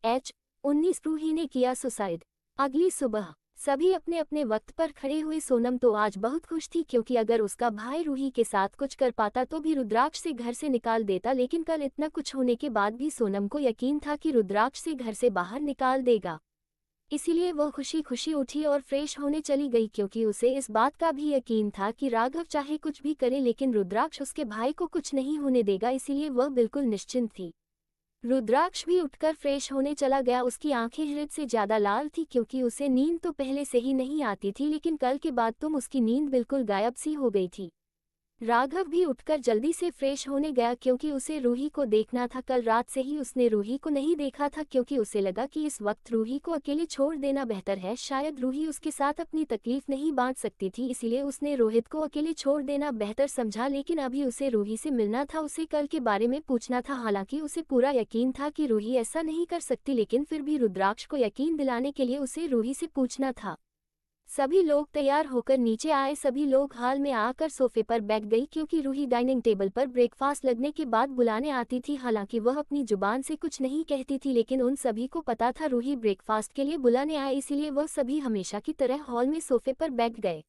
19 रूही ने किया सुसाइड। अगली सुबह सभी अपने अपने वक्त पर खड़े हुए। सोनम तो आज बहुत खुश थी क्योंकि अगर उसका भाई रूही के साथ कुछ कर पाता तो भी रुद्राक्ष से घर से निकाल देता, लेकिन कल इतना कुछ होने के बाद भी सोनम को यकीन था कि रुद्राक्ष से घर से बाहर निकाल देगा। इसीलिए वो खुशी खुशी उठी और फ्रेश होने चली गई क्योंकि उसे इस बात का भी यकीन था कि राघव चाहे कुछ भी करे लेकिन रुद्राक्ष उसके भाई को कुछ नहीं होने देगा, इसीलिए वह बिल्कुल निश्चिंत थी। रुद्राक्ष भी उठकर फ्रेश होने चला गया। उसकी आंखें हृदय से ज्यादा लाल थी क्योंकि उसे नींद तो पहले से ही नहीं आती थी, लेकिन कल के बाद तुम उसकी नींद बिल्कुल गायब सी हो गई थी। राघव भी उठकर जल्दी से फ्रेश होने गया क्योंकि उसे रूही को देखना था। कल रात से ही उसने रूही को नहीं देखा था क्योंकि उसे लगा कि इस वक्त रूही को अकेले छोड़ देना बेहतर है। शायद रूही उसके साथ अपनी तकलीफ नहीं बांट सकती थी, इसलिए उसने रोहित को अकेले छोड़ देना बेहतर समझा। लेकिन अभी उसे रूही से मिलना था, उसे कल के बारे में पूछना था। हालांकि उसे पूरा यकीन था कि रूही ऐसा नहीं कर सकती, लेकिन फिर भी रुद्राक्ष को यकीन दिलाने के लिए उसे रूही से पूछना था। सभी लोग तैयार होकर नीचे आए। सभी लोग हाल में आकर सोफे पर बैठ गई क्योंकि रूही डाइनिंग टेबल पर ब्रेकफास्ट लगने के बाद बुलाने आती थी। हालांकि वह अपनी जुबान से कुछ नहीं कहती थी, लेकिन उन सभी को पता था रूही ब्रेकफास्ट के लिए बुलाने आए, इसीलिए वह सभी हमेशा की तरह हॉल में सोफे पर बैठ गए।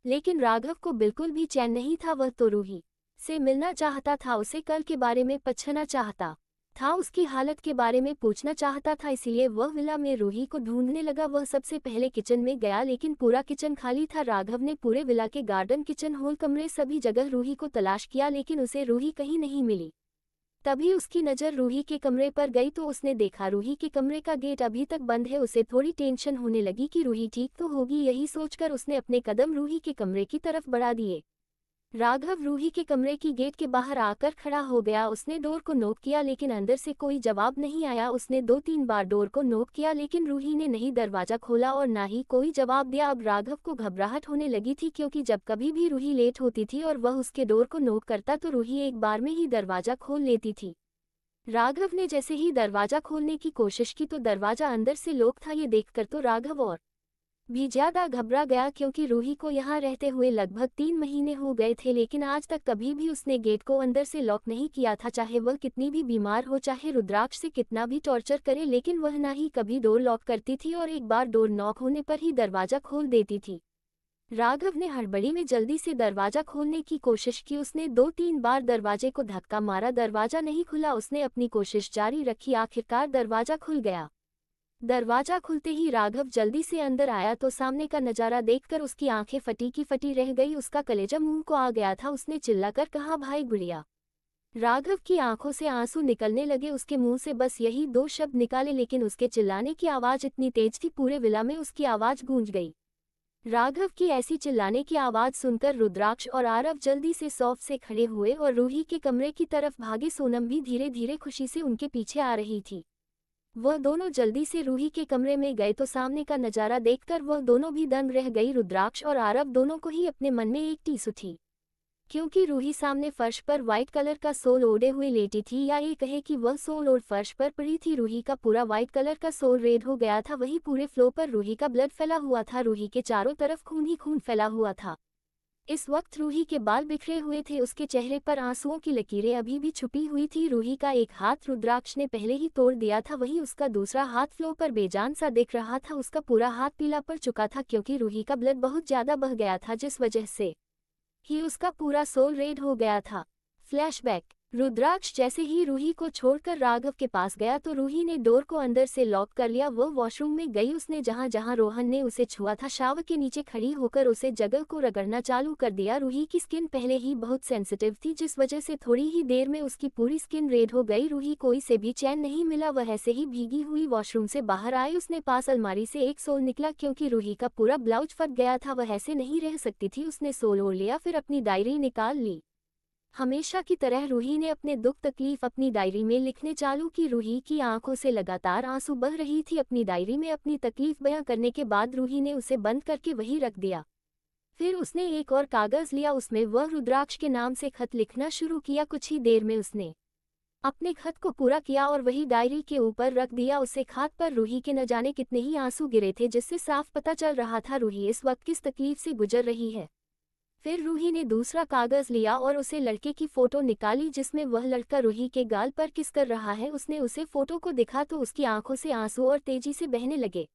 लेकिन राघव को बिल्कुल भी चैन नहीं था। वह तो रूही से मिलना चाहता था, उसे कल के बारे में पूछना चाहता था, उसकी हालत के बारे में पूछना चाहता था, इसीलिए वह विला में रूही को ढूंढने लगा। वह सबसे पहले किचन में गया लेकिन पूरा किचन खाली था। राघव ने पूरे विला के गार्डन, किचन, हॉल, कमरे सभी जगह रूही को तलाश किया लेकिन उसे रूही कहीं नहीं मिली। तभी उसकी नज़र रूही के कमरे पर गई तो उसने देखा रूही के कमरे का गेट अभी तक बंद है। उसे थोड़ी टेंशन होने लगी कि रूही ठीक तो होगी, यही सोचकर उसने अपने कदम रूही के कमरे की तरफ बढ़ा दिए। राघव रूही के कमरे की गेट के बाहर आकर खड़ा हो गया। उसने डोर को नॉक किया लेकिन अंदर से कोई जवाब नहीं आया। उसने 2-3 बार डोर को नॉक किया लेकिन रूही ने नहीं दरवाजा खोला और ना ही कोई जवाब दिया। अब राघव को घबराहट होने लगी थी क्योंकि जब कभी भी रूही लेट होती थी और वह उसके डोर को नॉक करता तो रूही एक बार में ही दरवाजा खोल लेती थी। राघव ने जैसे ही दरवाजा खोलने की कोशिश की तो दरवाजा अंदर से लॉक था। ये देखकर तो राघव और भी ज्यादा घबरा गया क्योंकि रूही को यहाँ रहते हुए लगभग 3 महीने हो गए थे, लेकिन आज तक कभी भी उसने गेट को अंदर से लॉक नहीं किया था। चाहे वह कितनी भी बीमार हो, चाहे रुद्राक्ष से कितना भी टॉर्चर करे, लेकिन वह ना ही कभी डोर लॉक करती थी और एक बार डोर नॉक होने पर ही दरवाजा खोल देती थी। राघव ने हड़बड़ी में जल्दी से दरवाजा खोलने की कोशिश की। उसने 2-3 बार दरवाजे को धक्का मारा, दरवाजा नहीं खुला। उसने अपनी कोशिश जारी रखी, आखिरकार दरवाजा खुल गया। दरवाजा खुलते ही राघव जल्दी से अंदर आया तो सामने का नजारा देखकर उसकी आंखें फटी की फटी रह गई। उसका कलेजा मुंह को आ गया था। उसने चिल्लाकर कहा, भाई गुड़िया। राघव की आंखों से आंसू निकलने लगे। उसके मुंह से बस यही 2 शब्द निकाले, लेकिन उसके चिल्लाने की आवाज इतनी तेज थी पूरे विला में उसकी आवाज गूंज गई। राघव की ऐसी चिल्लाने की आवाज सुनकर रुद्राक्ष और आरव जल्दी से सौफ से खड़े हुए और रूही के कमरे की तरफ भागे। सोनम भी धीरे धीरे खुशी से उनके पीछे आ रही थी। वह दोनों जल्दी से रूही के कमरे में गए तो सामने का नजारा देखकर वह दोनों भी दंग रह गई। रुद्राक्ष और आरव दोनों को ही अपने मन में एक टीस उठी क्योंकि रूही सामने फर्श पर व्हाइट कलर का सोल ओढ़े हुए लेटी थी, या ये कहे कि वह सोल ओढ़ फर्श पर पड़ी थी। रूही का पूरा व्हाइट कलर का सोल रेड हो गया था, वही पूरे फ्लोर पर रूही का ब्लड फैला हुआ था। रूही के चारों तरफ खून ही खून फैला हुआ था। इस वक्त रूही के बाल बिखरे हुए थे, उसके चेहरे पर आंसुओं की लकीरें अभी भी छुपी हुई थी। रूही का एक हाथ रुद्राक्ष ने पहले ही तोड़ दिया था, वहीं उसका दूसरा हाथ फ्लोर पर बेजान सा दिख रहा था। उसका पूरा हाथ पीला पड़ चुका था क्योंकि रूही का ब्लड बहुत ज्यादा बह गया था, जिस वजह से ही उसका पूरा सोल रेड हो गया था। फ्लैशबैक। रुद्राक्ष जैसे ही रूही को छोड़कर राघव के पास गया तो रूही ने डोर को अंदर से लॉक कर लिया। वो वॉशरूम में गई। उसने जहां जहां रोहन ने उसे छुआ था शावर के नीचे खड़ी होकर उसे जगह को रगड़ना चालू कर दिया। रूही की स्किन पहले ही बहुत सेंसिटिव थी, जिस वजह से थोड़ी ही देर में उसकी पूरी स्किन रेड हो गई। रूही कोई से भी चैन नहीं मिला, वह ऐसे ही भीगी हुई वॉशरूम से बाहर आई। उसने पास अलमारी से एक सोल निकला क्योंकि रूही का पूरा ब्लाउज फट गया था, वह ऐसे नहीं रह सकती थी। उसने सोल ओढ़ लिया, फिर अपनी डायरी निकाल ली। हमेशा की तरह रूही ने अपने दुख तकलीफ अपनी डायरी में लिखने चालू की। रूही की आंखों से लगातार आंसू बह रही थी। अपनी डायरी में अपनी तकलीफ बयां करने के बाद रूही ने उसे बंद करके वहीं रख दिया। फिर उसने एक और कागज लिया, उसमें वह रुद्राक्ष के नाम से खत लिखना शुरू किया। कुछ ही देर में उसने अपने खत को पूरा किया और वही डायरी के ऊपर रख दिया। उसे खात पर रूही के न जाने कितने ही आंसू गिरे थे, जिससे साफ पता चल रहा था रूही इस वक्त किस तकलीफ से गुजर रही है। फिर रूही ने दूसरा कागज लिया और उसे लड़के की फोटो निकाली जिसमें वह लड़का रूही के गाल पर किस कर रहा है। उसने उसे फोटो को दिखा तो उसकी आंखों से आंसू और तेजी से बहने लगे।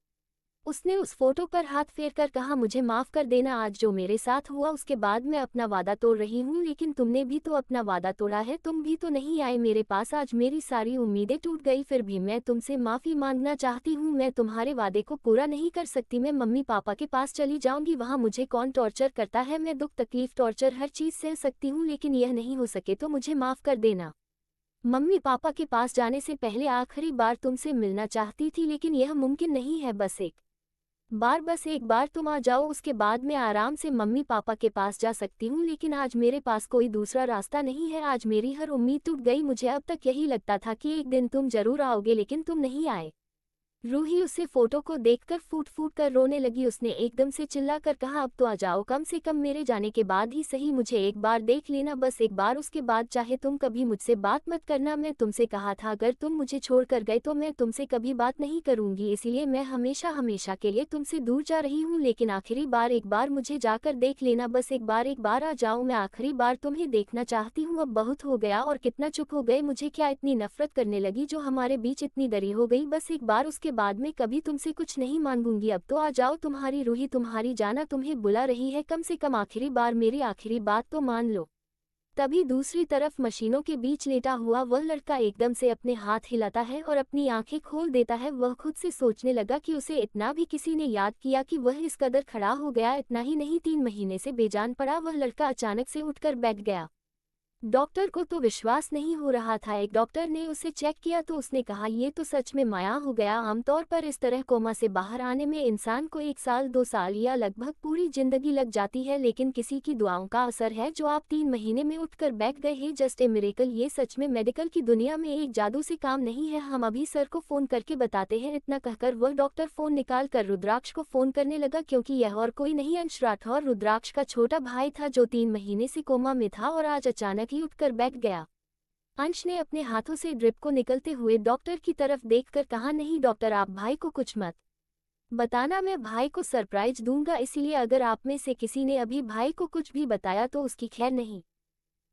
उसने उस फोटो पर हाथ फेर कर कहा, मुझे माफ कर देना, आज जो मेरे साथ हुआ उसके बाद मैं अपना वादा तोड़ रही हूँ, लेकिन तुमने भी तो अपना वादा तोड़ा है, तुम भी तो नहीं आए मेरे पास, आज मेरी सारी उम्मीदें टूट गई, फिर भी मैं तुमसे माफी मांगना चाहती हूँ, मैं तुम्हारे वादे को पूरा नहीं कर सकती, मैं मम्मी पापा के पास चली जाऊंगी, वहाँ मुझे कौन टॉर्चर करता है, मैं दुख तकलीफ टॉर्चर हर चीज सह सकती हूँ, लेकिन यह नहीं हो सके तो मुझे माफ कर देना। मम्मी पापा के पास जाने से पहले आखिरी बार तुमसे मिलना चाहती थी, लेकिन यह मुमकिन नहीं है, बस एक बार तुम आ जाओ, उसके बाद मैं आराम से मम्मी पापा के पास जा सकती हूँ, लेकिन आज मेरे पास कोई दूसरा रास्ता नहीं है, आज मेरी हर उम्मीद टूट गई, मुझे अब तक यही लगता था कि एक दिन तुम जरूर आओगे, लेकिन तुम नहीं आए। रूही उससे फोटो को देखकर फूट फूट कर रोने लगी। उसने एकदम से चिल्लाकर कहा, अब तो आ जाओ, कम से कम मेरे जाने के बाद ही सही, मुझे एक बार देख लेना, बस एक बार, उसके बाद चाहे तुम कभी मुझसे बात मत करना, मैं तुमसे कहा था अगर तुम मुझे छोड़कर गए तो मैं तुमसे कभी बात नहीं करूंगी, इसलिए मैं हमेशा हमेशा के लिए तुमसे दूर जा रही हूँ, लेकिन आखिरी बार एक बार मुझे जाकर देख लेना, बस एक बार आ जाओ, मैं आखिरी बार तुम्हें देखना चाहती हूँ, अब बहुत हो गया, और कितना चुप हो गए, मुझे क्या इतनी नफरत करने लगी जो हमारे बीच इतनी दरी हो गई, बस एक बार, उसके बाद में कभी तुमसे कुछ नहीं मांगूंगी, अब तो आ जाओ, तुम्हारी रूही, तुम्हारी जाना तुम्हें बुला रही है, कम से कम आखिरी बार, मेरी आखिरी बात तो मान लो। तभी दूसरी तरफ मशीनों के बीच लेटा हुआ वह लड़का एकदम से अपने हाथ हिलाता है और अपनी आंखें खोल देता है। वह खुद से सोचने लगा कि उसे इतना भी किसी ने याद किया कि वह इस कदर खड़ा हो गया, इतना ही नहीं, 3 महीने से बेजान पड़ा वह लड़का अचानक से उठकर बैठ गया। डॉक्टर को तो विश्वास नहीं हो रहा था। एक डॉक्टर ने उसे चेक किया तो उसने कहा, ये तो सच में माया हो गया। आमतौर पर इस तरह कोमा से बाहर आने में इंसान को 1 साल 2 साल या लगभग पूरी जिंदगी लग जाती है, लेकिन किसी की दुआओं का असर है जो आप 3 महीने में उठकर बैठ गए हैं, जस्ट ए मिरेकल। ये सच में मेडिकल की दुनिया में एक जादू से काम नहीं है, हम अभी सर को फोन करके बताते हैं। इतना कहकर वह डॉक्टर फोन निकाल कर रुद्राक्ष को फोन करने लगा, क्योंकि यह और कोई नहीं, अंश राठौर रुद्राक्ष का छोटा भाई था जो 3 महीने से कोमा में था और आज अचानक ही उठकर बैठ गया। अंश ने अपने हाथों से ड्रिप को निकलते हुए डॉक्टर की तरफ देखकर कहा, नहीं डॉक्टर, आप भाई को कुछ मत बताना, मैं भाई को सरप्राइज दूंगा, इसीलिए अगर आप में से किसी ने अभी भाई को कुछ भी बताया तो उसकी खैर नहीं।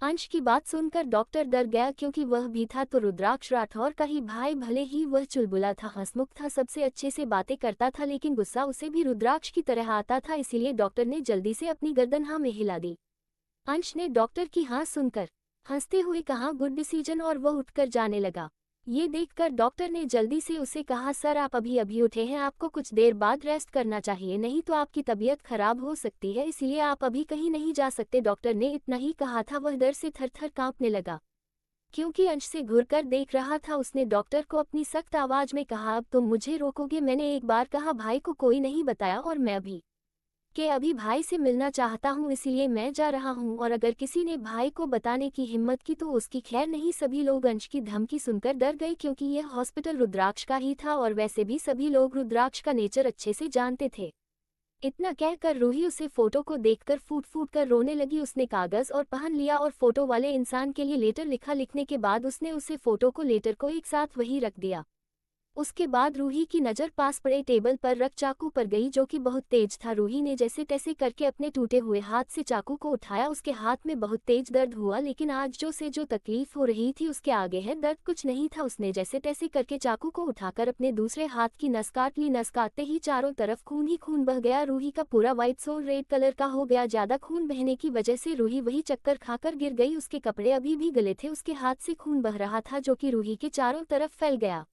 अंश की बात सुनकर डॉक्टर डर गया, क्योंकि वह भी था तो रुद्राक्ष राठौर का ही भाई, भले ही वह चुलबुला था, हंसमुख था, सबसे अच्छे से बातें करता था, लेकिन गुस्सा उसे भी रुद्राक्ष की तरह आता था, इसीलिए डॉक्टर ने जल्दी से अपनी गर्दन हाँ में हिला दी। अंश ने डॉक्टर की हाँ सुनकर हंसते हुए कहा, गुड डिसीजन, और वह उठकर जाने लगा। ये देखकर डॉक्टर ने जल्दी से उसे कहा, सर आप अभी अभी उठे हैं, आपको कुछ देर बाद रेस्ट करना चाहिए, नहीं तो आपकी तबीयत खराब हो सकती है, इसलिए आप अभी कहीं नहीं जा सकते। डॉक्टर ने इतना ही कहा था, वह डर से थर-थर कांपने लगा, क्योंकि अंश से घूरकर देख रहा था। उसने डॉक्टर को अपनी सख्त आवाज में कहा, अब तुम मुझे रोकोगे? मैंने एक बार कहा भाई को कोई नहीं बताया, और मैं अभी भाई से मिलना चाहता हूँ, इसलिए मैं जा रहा हूँ, और अगर किसी ने भाई को बताने की हिम्मत की तो उसकी खैर नहीं। सभी लोग अंश की धमकी सुनकर डर गए, क्योंकि यह हॉस्पिटल रुद्राक्ष का ही था, और वैसे भी सभी लोग रुद्राक्ष का नेचर अच्छे से जानते थे। इतना कहकर रूही उसे फोटो को देखकर फूट फूट कर रोने लगी। उसने कागज और पेन लिया और फोटो वाले इंसान के लिए लेटर लिखा। लिखने के बाद उसने उसे फोटो को लेटर को एक साथ वहीं रख दिया। उसके बाद रूही की नज़र पास पड़े टेबल पर रख चाकू पर गई, जो कि बहुत तेज था। रूही ने जैसे तैसे करके अपने टूटे हुए हाथ से चाकू को उठाया। उसके हाथ में बहुत तेज दर्द हुआ, लेकिन आज जो तकलीफ हो रही थी उसके आगे है दर्द कुछ नहीं था। उसने जैसे तैसे करके चाकू को उठाकर अपने दूसरे हाथ की नस काट ली। नस काटते ही चारों तरफ खून ही खून बह गया। रूही का पूरा व्हाइट सोल रेड कलर का हो गया। ज्यादा खून बहने की वजह से रूही वही चक्कर खाकर गिर गई। उसके कपड़े अभी भी गले थे, उसके हाथ से खून बह रहा था, जो कि रूही के चारों तरफ फैल गया।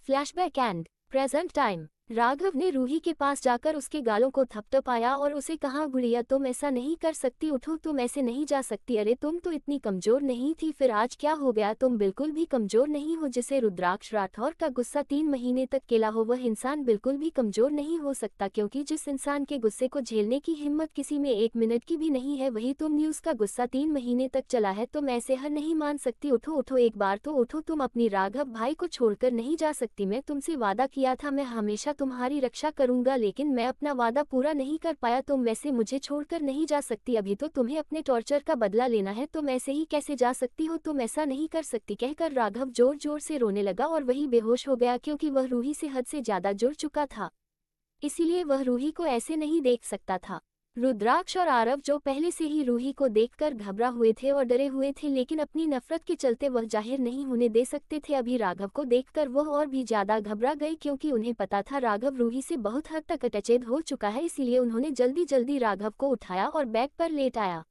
Flashback and present time. Raghav ने रूही के पास जाकर उसके गालों को थपथपाया और उसे कहा, गुड़िया तुम ऐसा नहीं कर सकती, उठो, तुम ऐसे नहीं जा सकती, अरे तुम तो इतनी कमजोर नहीं थी, फिर आज क्या हो गया? तुम बिल्कुल भी कमजोर नहीं हो। जिसे रुद्राक्ष राठौर का गुस्सा 3 महीने तक केला हो, वह इंसान बिल्कुल भी कमजोर नहीं हो सकता, क्योंकि जिस इंसान के गुस्से को झेलने की हिम्मत किसी में 1 मिनट की भी नहीं है, वही तुम न्यूज़ का गुस्सा 3 महीने तक चला है। तुम ऐसे हर नहीं मान सकती, उठो उठो, एक बार तो उठो, तुम अपनी राघव भाई को छोड़कर नहीं जा सकती। मैं तुमसे वादा किया था, मैं हमेशा तुम्हारी रक्षा करूंगा, लेकिन मैं अपना वादा पूरा नहीं कर पाया। तुम वैसे मुझे छोड़कर नहीं जा सकती, अभी तो तुम्हें अपने टॉर्चर का बदला लेना है, तुम ऐसे ही कैसे जा सकती हो? तुम ऐसा नहीं कर सकती। कहकर राघव जोर जोर से रोने लगा और वही बेहोश हो गया, क्योंकि वह रूही से हद से ज्यादा जुड़ चुका था, इसीलिए वह रूही को ऐसे नहीं देख सकता था। रुद्राक्ष और आरव जो पहले से ही रूही को देखकर घबरा हुए थे और डरे हुए थे, लेकिन अपनी नफरत के चलते वह जाहिर नहीं होने दे सकते थे। अभी राघव को देखकर वह और भी ज्यादा घबरा गए, क्योंकि उन्हें पता था राघव रूही से बहुत हद तक अटैचेड हो चुका है। इसीलिए उन्होंने जल्दी जल्दी राघव को उठाया और बैग पर लेट आया।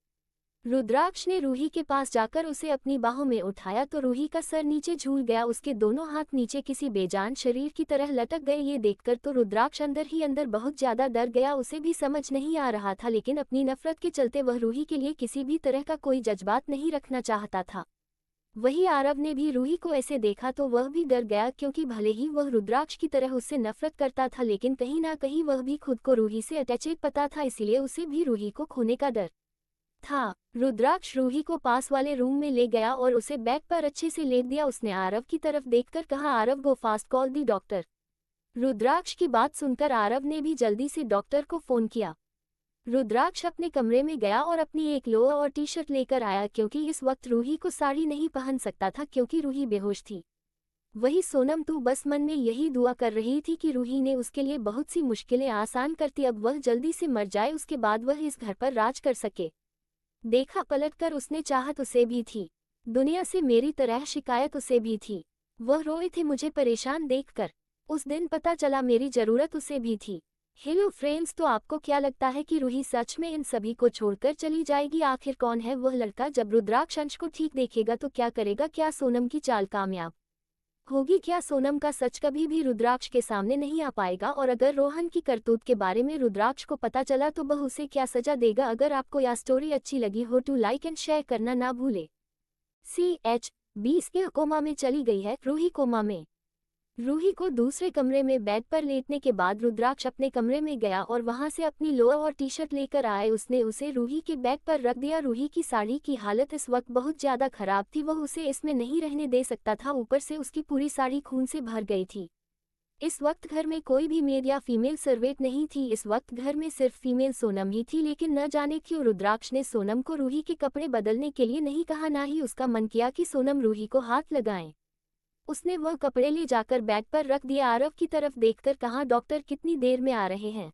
रुद्राक्ष ने रूही के पास जाकर उसे अपनी बाहों में उठाया तो रूही का सर नीचे झूल गया, उसके दोनों हाथ नीचे किसी बेजान शरीर की तरह लटक गए। ये देखकर तो रुद्राक्ष अंदर ही अंदर बहुत ज्यादा डर गया। उसे भी समझ नहीं आ रहा था, लेकिन अपनी नफरत के चलते वह रूही के लिए किसी भी तरह का कोई जज्बात नहीं रखना चाहता था। वही आरव ने भी रूही को ऐसे देखा तो वह भी डर गया, क्योंकि भले ही वह रुद्राक्ष की तरह उससे नफरत करता था, लेकिन कहीं ना कहीं वह भी खुद को रूही से अटैचेड पता था, इसीलिए उसे भी रूही को खोने का डर था। रुद्राक्ष रूही को पास वाले रूम में ले गया और उसे बेड पर अच्छे से लेट दिया। उसने आरव की तरफ देखकर कहा, आरव गो फास्ट, कॉल दी डॉक्टर। रुद्राक्ष की बात सुनकर आरव ने भी जल्दी से डॉक्टर को फोन किया। रुद्राक्ष अपने कमरे में गया और अपनी एक लोअर और टी शर्ट लेकर आया, क्योंकि इस वक्त रूही को साड़ी नहीं पहन सकता था, क्योंकि रूही बेहोश थी। वही सोनम तो बस मन में यही दुआ कर रही थी कि रूही ने उसके लिए बहुत सी मुश्किलें आसान करती, अब वह जल्दी से मर जाए, उसके बाद वह इस घर पर राज कर सके। देखा पलटकर उसने चाहत उसे भी थी, दुनिया से मेरी तरह शिकायत उसे भी थी। वह रोए थे मुझे परेशान देखकर। उस दिन पता चला मेरी जरूरत उसे भी थी। हेलो फ्रेंड्स, तो आपको क्या लगता है कि रूही सच में इन सभी को छोड़कर चली जाएगी? आखिर कौन है वह लड़का? जब रुद्राक्ष अंश को ठीक देखेगा तो क्या करेगा? क्या सोनम की चाल कामयाब होगी? क्या सोनम का सच कभी भी रुद्राक्ष के सामने नहीं आ पाएगा? और अगर रोहन की करतूत के बारे में रुद्राक्ष को पता चला तो वह उसे क्या सजा देगा? अगर आपको यह स्टोरी अच्छी लगी हो तो लाइक एंड शेयर करना ना भूले। CH20 के कोमा में चली गई है रूही। कोमा में रूही को दूसरे कमरे में बेड पर लेटने के बाद रुद्राक्ष अपने कमरे में गया और वहां से अपनी लोअर और टी शर्ट लेकर आए। उसने उसे रूही के बेड पर रख दिया। रूही की साड़ी की हालत इस वक्त बहुत ज्यादा खराब थी, वह उसे इसमें नहीं रहने दे सकता था। ऊपर से उसकी पूरी साड़ी खून से भर गई थी। इस वक्त घर में कोई भी मेड या फीमेल सर्वेंट नहीं थी। इस वक्त घर में सिर्फ फीमेल सोनम ही थी, लेकिन न जाने क्यों रुद्राक्ष ने सोनम को रूही के कपड़े बदलने के लिए नहीं कहा, ना ही उसका मन किया कि सोनम रूही को हाथ लगाएं। उसने वह कपड़े ले जाकर बैग पर रख दिया। आरव की तरफ देखकर कहा, डॉक्टर कितनी देर में आ रहे हैं?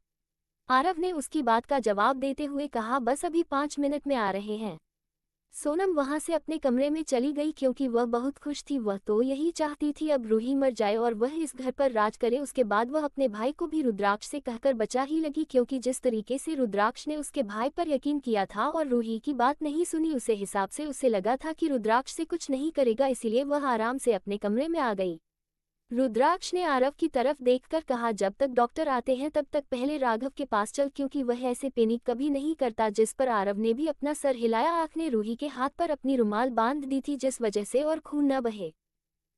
आरव ने उसकी बात का जवाब देते हुए कहा, बस अभी 5 मिनट में आ रहे हैं। सोनम वहां से अपने कमरे में चली गई, क्योंकि वह बहुत खुश थी। वह तो यही चाहती थी अब रूही मर जाए और वह इस घर पर राज करे। उसके बाद वह अपने भाई को भी रुद्राक्ष से कहकर बचा ही लगी, क्योंकि जिस तरीके से रुद्राक्ष ने उसके भाई पर यकीन किया था और रूही की बात नहीं सुनी, उसे हिसाब से उसे लगा था कि रुद्राक्ष से कुछ नहीं करेगा, इसीलिए वह आराम से अपने कमरे में आ गई। रुद्राक्ष ने आरव की तरफ देखकर कहा, जब तक डॉक्टर आते हैं तब तक पहले राघव के पास चल, क्योंकि वह ऐसे पैनिक कभी नहीं करता। जिस पर आरव ने भी अपना सर हिलाया। आँख ने रूही के हाथ पर अपनी रुमाल बांध दी थी, जिस वजह से और खून न बहे।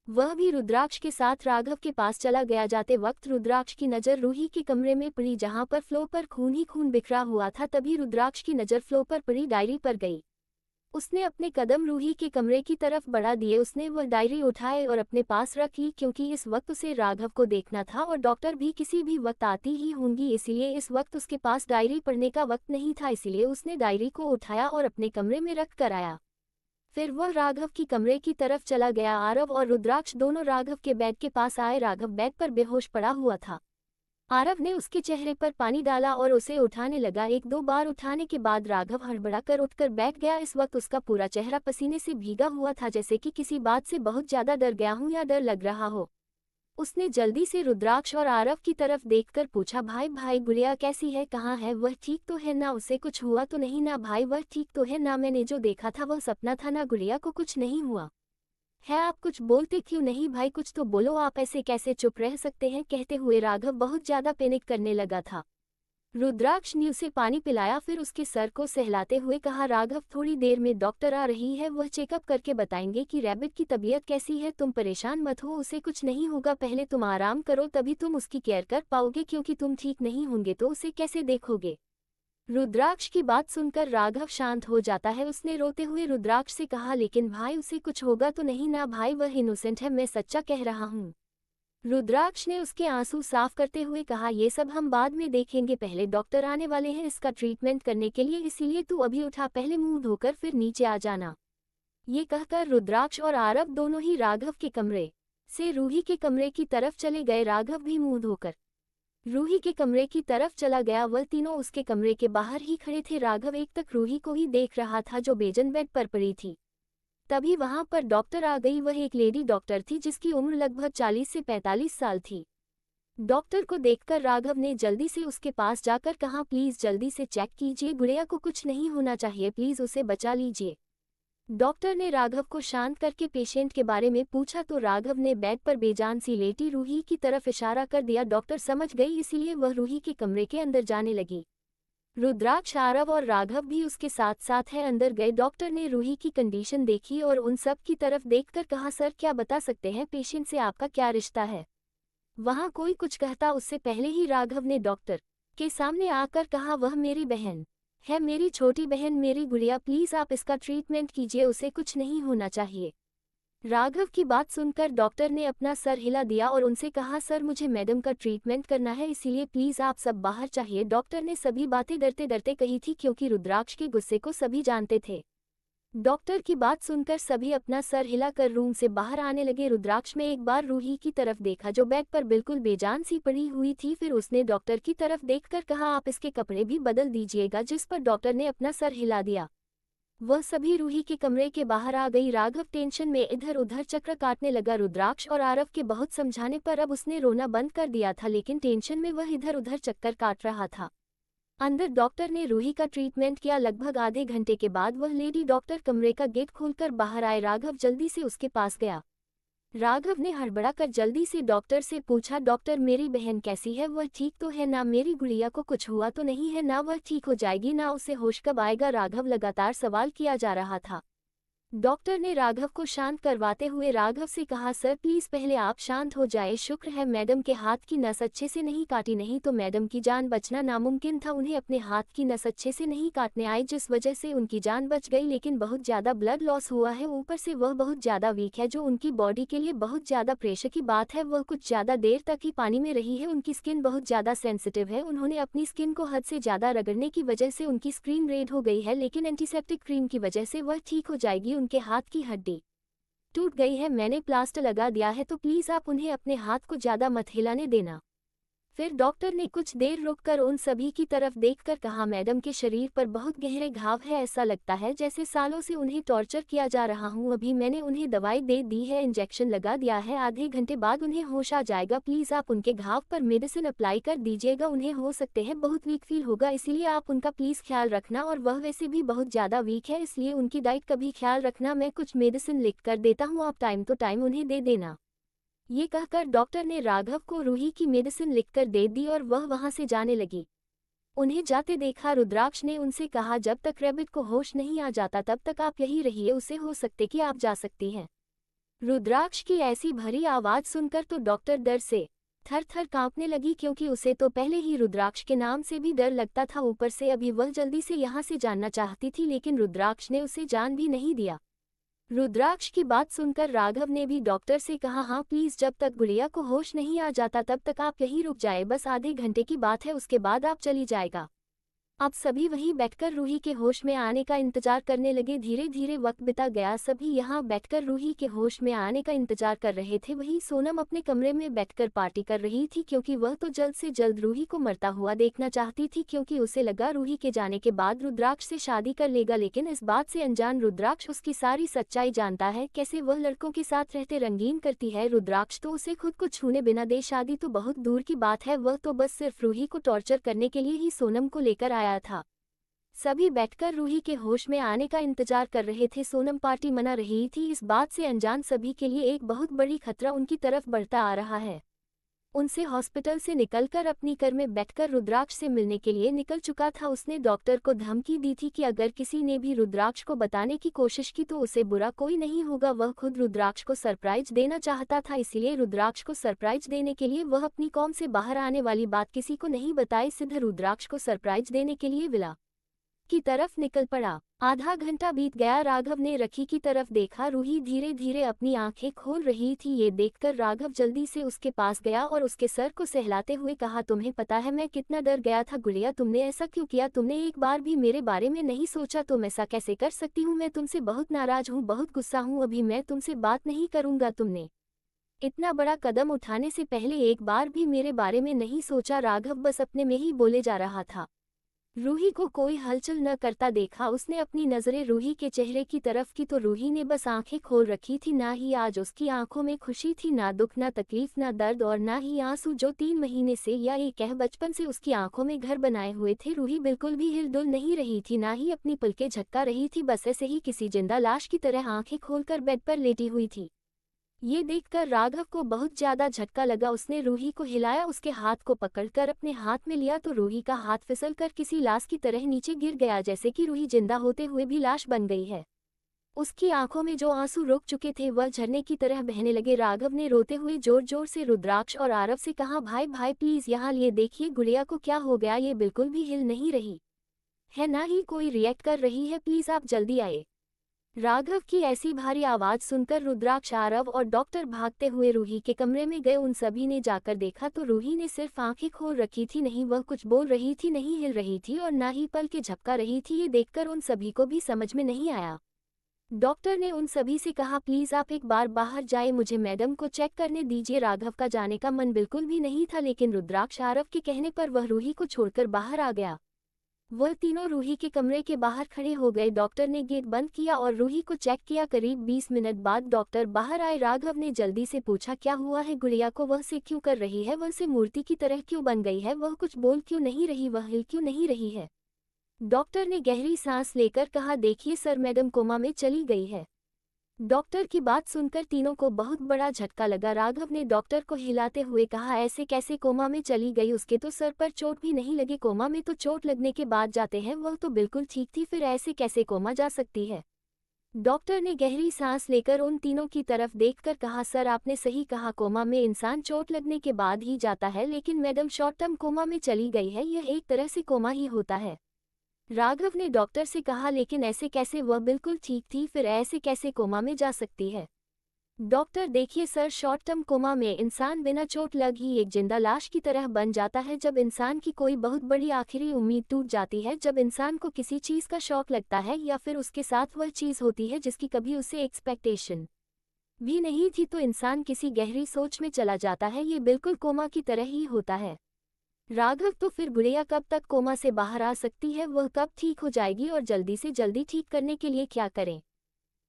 वह भी रुद्राक्ष के साथ राघव के पास चला गया। जाते वक्त रुद्राक्ष की नज़र रूही के कमरे में पड़ी, जहाँ पर फ्लोर पर खून ही खून बिखरा हुआ था। तभी रुद्राक्ष की नज़र फ्लोर पर पड़ी डायरी पर गई। उसने अपने कदम रूही के कमरे की तरफ बढ़ा दिए। उसने वह डायरी उठाए और अपने पास रख ली, क्योंकि इस वक्त उसे राघव को देखना था और डॉक्टर भी किसी भी वक्त आती ही होंगी, इसलिए इस वक्त उसके पास डायरी पढ़ने का वक्त नहीं था। इसलिए उसने डायरी को उठाया और अपने कमरे में रख कर आया। फिर वह राघव की कमरे की तरफ चला गया। आरव और रुद्राक्ष दोनों राघव के बेड के पास आए। राघव बेड पर बेहोश पड़ा हुआ था। आरव ने उसके चेहरे पर पानी डाला और उसे उठाने लगा। 1-2 बार उठाने के बाद राघव हड़बड़ाकर उठकर बैठ गया। इस वक्त उसका पूरा चेहरा पसीने से भीगा हुआ था, जैसे कि किसी बात से बहुत ज्यादा डर गया हूं या डर लग रहा हो। उसने जल्दी से रुद्राक्ष और आरव की तरफ देखकर पूछा, भाई गुड़िया कैसी है? कहाँ है वह? ठीक तो है ना? उसे कुछ हुआ तो नहीं ना? भाई वह ठीक तो है ना? मैंने जो देखा था वह सपना था ना? गुड़िया को कुछ नहीं हुआ है? आप कुछ बोलते क्यों नहीं? भाई कुछ तो बोलो, आप ऐसे कैसे चुप रह सकते हैं? कहते हुए राघव बहुत ज्यादा पैनिक करने लगा था। रुद्राक्ष ने उसे पानी पिलाया, फिर उसके सर को सहलाते हुए कहा, राघव थोड़ी देर में डॉक्टर आ रही है, वह चेकअप करके बताएंगे कि रैबिट की तबीयत कैसी है। तुम परेशान मत हो, उसे कुछ नहीं होगा। पहले तुम आराम करो, तभी तुम उसकी केयर कर पाओगे, क्योंकि तुम ठीक नहीं होंगे तो उसे कैसे देखोगे? रुद्राक्ष की बात सुनकर राघव शांत हो जाता है। उसने रोते हुए रुद्राक्ष से कहा, लेकिन भाई उसे कुछ होगा तो नहीं ना? भाई वह इनोसेंट है, मैं सच्चा कह रहा हूँ। रुद्राक्ष ने उसके आंसू साफ करते हुए कहा, ये सब हम बाद में देखेंगे, पहले डॉक्टर आने वाले हैं इसका ट्रीटमेंट करने के लिए, इसीलिए तू अभी उठा, पहले मुंह धोकर फिर नीचे आ जाना। ये कहकर रुद्राक्ष और आरव दोनों ही राघव के कमरे से रूही के कमरे की तरफ चले गए। राघव भी मुंह धोकर रूही के कमरे की तरफ चला गया। वह तीनों उसके कमरे के बाहर ही खड़े थे। राघव एक तक रूही को ही देख रहा था जो बेजन बेड पर पड़ी थी। तभी वहां पर डॉक्टर आ गई। वह एक लेडी डॉक्टर थी जिसकी उम्र लगभग 40 से 45 साल थी। डॉक्टर को देखकर राघव ने जल्दी से उसके पास जाकर कहा, प्लीज जल्दी से चेक कीजिए, गुड़िया को कुछ नहीं होना चाहिए, प्लीज उसे बचा लीजिए। डॉक्टर ने राघव को शांत करके पेशेंट के बारे में पूछा तो राघव ने बेड पर बेजान सी लेटी रूही की तरफ इशारा कर दिया। डॉक्टर समझ गई, इसीलिए वह रूही के कमरे के अंदर जाने लगी। रुद्राक्ष, आरव और राघव भी उसके साथ साथ है अंदर गए। डॉक्टर ने रूही की कंडीशन देखी और उन सब की तरफ देखकर कहा, सर क्या बता सकते हैं पेशेंट से आपका क्या रिश्ता है? वहां कोई कुछ कहता उससे पहले ही राघव ने डॉक्टर के सामने आकर कहा, वह मेरी बहन है, मेरी छोटी बहन, मेरी गुड़िया, प्लीज आप इसका ट्रीटमेंट कीजिए, उसे कुछ नहीं होना चाहिए। राघव की बात सुनकर डॉक्टर ने अपना सर हिला दिया और उनसे कहा, सर मुझे मैडम का ट्रीटमेंट करना है, इसीलिए प्लीज आप सब बाहर चाहिए। डॉक्टर ने सभी बातें डरते डरते कही थी क्योंकि रुद्राक्ष के गुस्से को सभी जानते थे। डॉक्टर की बात सुनकर सभी अपना सर हिलाकर रूम से बाहर आने लगे। रुद्राक्ष में एक बार रूही की तरफ देखा जो बेड पर बिल्कुल बेजान सी पड़ी हुई थी। फिर उसने डॉक्टर की तरफ देखकर कहा, आप इसके कपड़े भी बदल दीजिएगा, जिस पर डॉक्टर ने अपना सर हिला दिया। वह सभी रूही के कमरे के बाहर आ गई। राघव टेंशन में इधर उधर चक्कर काटने लगा। रुद्राक्ष और आरव के बहुत समझाने पर अब उसने रोना बंद कर दिया था, लेकिन टेंशन में वह इधर उधर चक्कर काट रहा था। अंदर डॉक्टर ने रूही का ट्रीटमेंट किया। लगभग आधे घंटे के बाद वह लेडी डॉक्टर कमरे का गेट खोलकर बाहर आए। राघव जल्दी से उसके पास गया। राघव ने हड़बड़ाकर जल्दी से डॉक्टर से पूछा, डॉक्टर मेरी बहन कैसी है, वह ठीक तो है ना, मेरी गुड़िया को कुछ हुआ तो नहीं है ना, वह ठीक हो जाएगी ना, उसे होश कब आएगा? राघव लगातार सवाल किया जा रहा था। डॉक्टर ने राघव को शांत करवाते हुए राघव से कहा, सर प्लीज पहले आप शांत हो जाए, शुक्र है मैडम के हाथ की नस अच्छे से नहीं काटी, नहीं तो मैडम की जान बचना नामुमकिन था। उन्हें अपने हाथ की नस अच्छे से नहीं काटने आई जिस वजह से उनकी जान बच गई, लेकिन बहुत ज्यादा ब्लड लॉस हुआ है, ऊपर से वह बहुत ज्यादा वीक है जो उनकी बॉडी के लिए बहुत ज्यादा प्रेशर की बात है। वह कुछ ज्यादा देर तक ही पानी में रही है, उनकी स्किन बहुत ज्यादा सेंसिटिव है, उन्होंने अपनी स्किन को हद से ज्यादा रगड़ने की वजह से उनकी स्किन रेड हो गई है, लेकिन एंटीसेप्टिक क्रीम की वजह से वह ठीक हो जाएगी। उनके हाथ की हड्डी टूट गई है, मैंने प्लास्टर लगा दिया है, तो प्लीज आप उन्हें अपने हाथ को ज्यादा मत हिलाने देना। फिर डॉक्टर ने कुछ देर रुककर उन सभी की तरफ देखकर कहा, मैडम के शरीर पर बहुत गहरे घाव है, ऐसा लगता है जैसे सालों से उन्हें टॉर्चर किया जा रहा हूं। अभी मैंने उन्हें दवाई दे दी है, इंजेक्शन लगा दिया है, आधे घंटे बाद उन्हें होश आ जाएगा, प्लीज आप उनके घाव पर मेडिसिन अप्लाई कर दीजिएगा। उन्हें हो सकते हैं बहुत वीक फील होगा, इसीलिए आप उनका प्लीज ख्याल रखना, और वह वैसे भी बहुत ज्यादा वीक है, इसलिए उनकी डाइट का भी ख्याल रखना। मैं कुछ मेडिसिन लिख कर देता हूँ, आप टाइम तो टाइम उन्हें दे देना। ये कहकर डॉक्टर ने राघव को रूही की मेडिसिन लिखकर दे दी और वह वहां से जाने लगी। उन्हें जाते देखा रुद्राक्ष ने उनसे कहा, जब तक रैबिट को होश नहीं आ जाता तब तक आप यही रहिए, उसे हो सकते कि आप जा सकती हैं। रुद्राक्ष की ऐसी भरी आवाज सुनकर तो डॉक्टर डर से थर थर कांपने लगी, क्योंकि उसे तो पहले ही रुद्राक्ष के नाम से भी डर लगता था, ऊपर से अभी वह जल्दी से यहाँ से जानना चाहती थी, लेकिन रुद्राक्ष ने उसे जान भी नहीं दिया। रुद्राक्ष की बात सुनकर राघव ने भी डॉक्टर से कहा, हाँ प्लीज जब तक गुड़िया को होश नहीं आ जाता तब तक आप यहीं रुक जाए, बस आधे घंटे की बात है, उसके बाद आप चली जाएगा। अब सभी वहीं बैठकर रूही के होश में आने का इंतजार करने लगे। धीरे धीरे वक्त बिता गया, सभी यहाँ बैठकर रूही के होश में आने का इंतजार कर रहे थे। वहीं सोनम अपने कमरे में बैठकर पार्टी कर रही थी, क्योंकि वह तो जल्द से जल्द रूही को मरता हुआ देखना चाहती थी, क्योंकि उसे लगा रूही के जाने के बाद रुद्राक्ष से शादी कर लेगा। लेकिन इस बात से अनजान रुद्राक्ष उसकी सारी सच्चाई जानता है, कैसे वह लड़कों के साथ रहते रंगीन करती है। रुद्राक्ष तो उसे खुद को छूने बिना दे, शादी तो बहुत दूर की बात है, वह तो बस सिर्फ रूही को टॉर्चर करने के लिए ही सोनम को लेकर आया था। सभी बैठकर रूही के होश में आने का इंतजार कर रहे थे। सोनम पार्टी मना रही थी, इस बात से अनजान सभी के लिए एक बहुत बड़ी खतरा उनकी तरफ बढ़ता आ रहा है। उनसे हॉस्पिटल से निकलकर अपनी कार में बैठकर रुद्राक्ष से मिलने के लिए निकल चुका था। उसने डॉक्टर को धमकी दी थी कि अगर किसी ने भी रुद्राक्ष को बताने की कोशिश की तो उसे बुरा कोई नहीं होगा। वह खुद रुद्राक्ष को सरप्राइज देना चाहता था, इसलिए रुद्राक्ष को सरप्राइज देने के लिए वह अपनी कॉम से बाहर आने वाली बात किसी को नहीं बताई, सीधे रुद्राक्ष को सरप्राइज देने के लिए विला की तरफ निकल पड़ा। आधा घंटा बीत गया, राघव ने रखी की तरफ देखा, रूही धीरे धीरे अपनी आंखें खोल रही थी। ये देखकर राघव जल्दी से उसके पास गया और उसके सर को सहलाते हुए कहा, तुम्हें पता है मैं कितना डर गया था गुड़िया, तुमने ऐसा क्यों किया? तुमने एक बार भी मेरे बारे में नहीं सोचा, तुम ऐसा कैसे कर सकती हूँ? मैं तुमसे बहुत नाराज हूँ, बहुत गुस्सा हूँ, अभी मैं तुमसे बात नहीं करूँगा। तुमने इतना बड़ा कदम उठाने से पहले एक बार भी मेरे बारे में नहीं सोचा। राघव बस अपने में ही बोले जा रहा था। रूही को कोई हलचल न करता देखा उसने अपनी नजरें रूही के चेहरे की तरफ की तो रूही ने बस आंखें खोल रखी थी। ना ही आज उसकी आंखों में खुशी थी, ना दुख, ना तकलीफ, ना दर्द और ना ही आंसू जो 3 महीने से या ये कह बचपन से उसकी आंखों में घर बनाए हुए थे। रूही बिल्कुल भी हिलडुल नहीं रही थी, ना ही अपनी पलकें झटका रही थी, बस ऐसे ही किसी जिंदा लाश की तरह आंखें खोलकर बेड पर लेटी हुई थी। ये देखकर राघव को बहुत ज्यादा झटका लगा। उसने रूही को हिलाया, उसके हाथ को पकड़कर अपने हाथ में लिया तो रूही का हाथ फिसलकर किसी लाश की तरह नीचे गिर गया, जैसे कि रूही जिंदा होते हुए भी लाश बन गई है। उसकी आंखों में जो आंसू रुक चुके थे वह झरने की तरह बहने लगे। राघव ने रोते हुए जोर जोर से रुद्राक्ष और आरव से कहा, भाई भाई प्लीज यहाँ ये देखिए, गुड़िया को क्या हो गया, ये बिल्कुल भी हिल नहीं रही है, ना ही कोई रिएक्ट कर रही है, प्लीज आप जल्दी आए। राघव की ऐसी भारी आवाज सुनकर रुद्राक्ष, आरव और डॉक्टर भागते हुए रूही के कमरे में गए। उन सभी ने जाकर देखा तो रूही ने सिर्फ आंखें खोल रखी थी, नहीं वह कुछ बोल रही थी, नहीं हिल रही थी और ना ही पल के झपका रही थी। ये देखकर उन सभी को भी समझ में नहीं आया। डॉक्टर ने उन सभी से कहा, प्लीज आप एक बार बाहर जाए, मुझे मैडम को चेक करने दीजिए। राघव का जाने का मन बिल्कुल भी नहीं था, लेकिन रुद्राक्ष, आरव के कहने पर वह रूही को छोड़कर बाहर आ गया। वह तीनों रूही के कमरे के बाहर खड़े हो गए। डॉक्टर ने गेट बंद किया और रूही को चेक किया। करीब 20 मिनट बाद डॉक्टर बाहर आए। राघव ने जल्दी से पूछा, क्या हुआ है गुड़िया को, वह से क्यों कर रही है, वह से मूर्ति की तरह क्यों बन गई है, वह कुछ बोल क्यों नहीं रही, वह हिल क्यों नहीं रही है। डॉक्टर ने गहरी सांस लेकर कहा, देखिए सर, मैडम कोमा में चली गई है। डॉक्टर की बात सुनकर तीनों को बहुत बड़ा झटका लगा। राघव ने डॉक्टर को हिलाते हुए कहा, ऐसे कैसे कोमा में चली गई, उसके तो सर पर चोट भी नहीं लगी, कोमा में तो चोट लगने के बाद जाते हैं, वह तो बिल्कुल ठीक थी, फिर ऐसे कैसे कोमा जा सकती है। डॉक्टर ने गहरी सांस लेकर उन तीनों की तरफ देखकर कहा, सर आपने सही कहा, कोमा में इंसान चोट लगने के बाद ही जाता है, लेकिन मैडम शॉर्ट टर्म कोमा में चली गई है, यह एक तरह से कोमा ही होता है। राघव ने डॉक्टर से कहा, लेकिन ऐसे कैसे, वह बिल्कुल ठीक थी, फिर ऐसे कैसे कोमा में जा सकती है। डॉक्टर, देखिए सर, शॉर्ट टर्म कोमा में इंसान बिना चोट लग ही एक जिंदा लाश की तरह बन जाता है। जब इंसान की कोई बहुत बड़ी आखिरी उम्मीद टूट जाती है, जब इंसान को किसी चीज का शौक लगता है या फिर उसके साथ वह चीज होती है जिसकी कभी उसे एक्सपेक्टेशन भी नहीं थी, तो इंसान किसी गहरी सोच में चला जाता है। ये बिल्कुल कोमा की तरह ही होता है। राघव, तो फिर गुड़िया कब तक कोमा से बाहर आ सकती है, वह कब ठीक हो जाएगी और जल्दी से जल्दी ठीक करने के लिए क्या करें।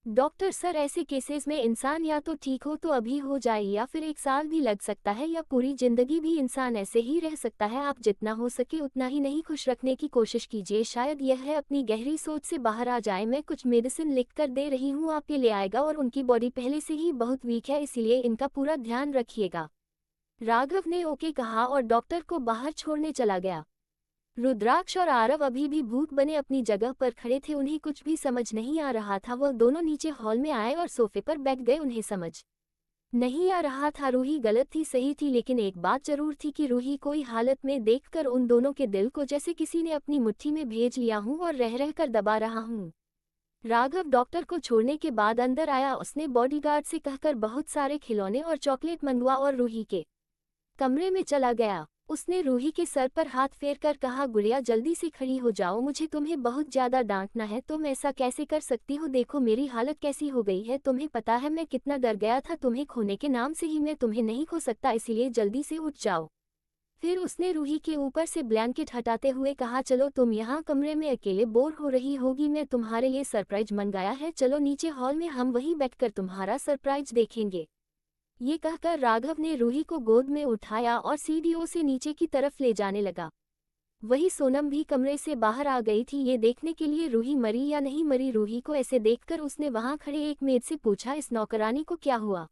डॉक्टर, सर ऐसे केसेस में इंसान या तो ठीक हो तो अभी हो जाए, या फिर 1 साल भी लग सकता है, या पूरी जिंदगी भी इंसान ऐसे ही रह सकता है। आप जितना हो सके उतना ही नहीं खुश रखने की कोशिश कीजिए, शायद यह है अपनी गहरी सोच से बाहर आ जाए। मैं कुछ मेडिसिन लिख कर दे रही हूँ, आप ये ले आएगा, और उनकी बॉडी पहले से ही बहुत वीक है, इसलिए इनका पूरा ध्यान रखिएगा। राघव ने ओके कहा और डॉक्टर को बाहर छोड़ने चला गया। रुद्राक्ष और आरव अभी भी भूत बने अपनी जगह पर खड़े थे, उन्हें कुछ भी समझ नहीं आ रहा था। वह दोनों नीचे हॉल में आए और सोफे पर बैठ गए। उन्हें समझ नहीं आ रहा था रूही गलत थी सही थी, लेकिन एक बात जरूर थी कि रूही कोई हालत में देखकर उन दोनों के दिल को जैसे किसी ने अपनी मुट्ठी में भेज लिया हूं और रह रह कर दबा रहा हूं। राघव डॉक्टर को छोड़ने के बाद अंदर आया। उसने बॉडीगार्ड से कहकर बहुत सारे खिलौने और चॉकलेट मंगवा और रूही के कमरे में चला गया। उसने रूही के सर पर हाथ फेर कर कहा, गुड़िया जल्दी से खड़ी हो जाओ, मुझे तुम्हें बहुत ज्यादा डांटना है, तुम ऐसा कैसे कर सकती हो, देखो मेरी हालत कैसी हो गई है, तुम्हें पता है मैं कितना डर गया था, तुम्हें खोने के नाम से ही मैं तुम्हें नहीं खो सकता, इसीलिए जल्दी से उठ जाओ। फिर उसने रूही के ऊपर से ब्लैंकेट हटाते हुए कहा, चलो तुम यहाँ कमरे में अकेले बोर हो रही होगी, मैं तुम्हारे लिए सरप्राइज मंगाया है, चलो नीचे हॉल में हम वहीं बैठकर तुम्हारा सरप्राइज देखेंगे। ये कहकर राघव ने रूही को गोद में उठाया और सीढ़ियों से नीचे की तरफ ले जाने लगा। वही सोनम भी कमरे से बाहर आ गई थी, ये देखने के लिए रूही मरी या नहीं मरी। रूही को ऐसे देखकर उसने वहां खड़े एक मेड से पूछा, इस नौकरानी को क्या हुआ।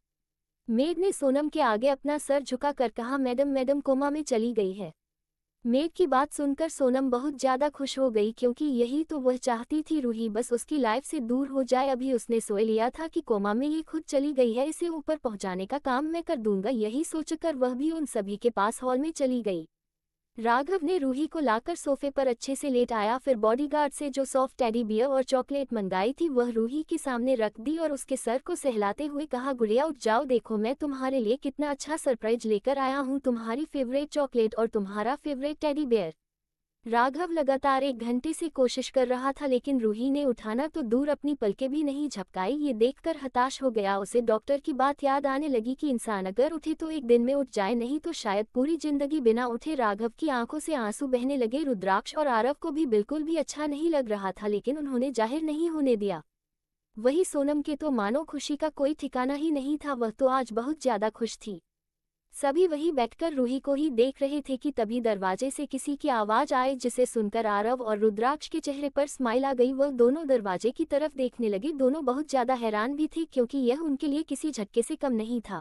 मेड ने सोनम के आगे अपना सर झुका कर कहा, मैडम मैडम कोमा में चली गई है। मेड की बात सुनकर सोनम बहुत ज्यादा खुश हो गई, क्योंकि यही तो वह चाहती थी, रूही बस उसकी लाइफ से दूर हो जाए। अभी उसने सोच लिया था कि कोमा में ये खुद चली गई है, इसे ऊपर पहुंचाने का काम मैं कर दूंगा, यही सोचकर वह भी उन सभी के पास हॉल में चली गई। राघव ने रूही को लाकर सोफे पर अच्छे से लेट आया, फिर बॉडीगार्ड से जो सॉफ्ट टेडी बियर और चॉकलेट मंगाई थी वह रूही के सामने रख दी और उसके सर को सहलाते हुए कहा, गुड़िया उठ जाओ, देखो मैं तुम्हारे लिए कितना अच्छा सरप्राइज लेकर आया हूँ, तुम्हारी फेवरेट चॉकलेट और तुम्हारा फेवरेट टेडी बियर। राघव लगातार 1 घंटे से कोशिश कर रहा था लेकिन रूही ने उठाना तो दूर अपनी पलकें भी नहीं झपकाई। ये देखकर हताश हो गया। उसे डॉक्टर की बात याद आने लगी कि इंसान अगर उठे तो एक दिन में उठ जाए, नहीं तो शायद पूरी जिंदगी बिना उठे। राघव की आंखों से आंसू बहने लगे। रुद्राक्ष और आरव को भी बिल्कुल भी अच्छा नहीं लग रहा था लेकिन उन्होंने जाहिर नहीं होने दिया। वही सोनम के तो मानो खुशी का कोई ठिकाना ही नहीं था। वह तो आज बहुत ज्यादा खुश थी। सभी वहीं बैठकर रूही को ही देख रहे थे कि तभी दरवाजे से किसी की आवाज आए, जिसे सुनकर आरव और रुद्राक्ष के चेहरे पर स्माइल आ गई। वह दोनों दरवाजे की तरफ देखने लगे। दोनों बहुत ज्यादा हैरान भी थे क्योंकि यह उनके लिए किसी झटके से कम नहीं था।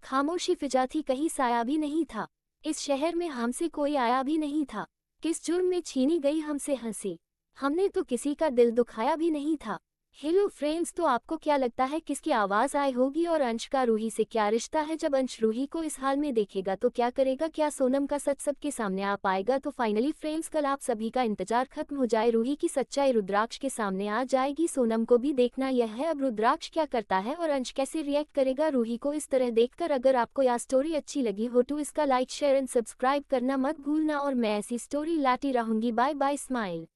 खामोशी फिजा थी, कहीं साया भी नहीं था। इस शहर में हमसे कोई आया भी नहीं था। किस जुर्म में छीनी गई हमसे हंसी? हमने तो किसी का दिल दुखाया भी नहीं था। हेलो फ्रेंड्स, तो आपको क्या लगता है किसकी आवाज आई होगी और अंश का रूही से क्या रिश्ता है? जब अंश रूही को इस हाल में देखेगा तो क्या करेगा? क्या सोनम का सच सबके सामने आ पाएगा? तो फाइनली फ्रेंड्स, कल आप सभी का इंतजार खत्म हो जाए, रूही की सच्चाई रुद्राक्ष के सामने आ जाएगी। सोनम को भी देखना यह है अब रुद्राक्ष क्या करता है और अंश कैसे रिएक्ट करेगा रूही को इस तरह देखकर। अगर आपको यह स्टोरी अच्छी लगी हो तो इसका लाइक शेयर एंड सब्सक्राइब करना मत भूलना और मैं ऐसी स्टोरी लाती रहूंगी। Bye bye, smile.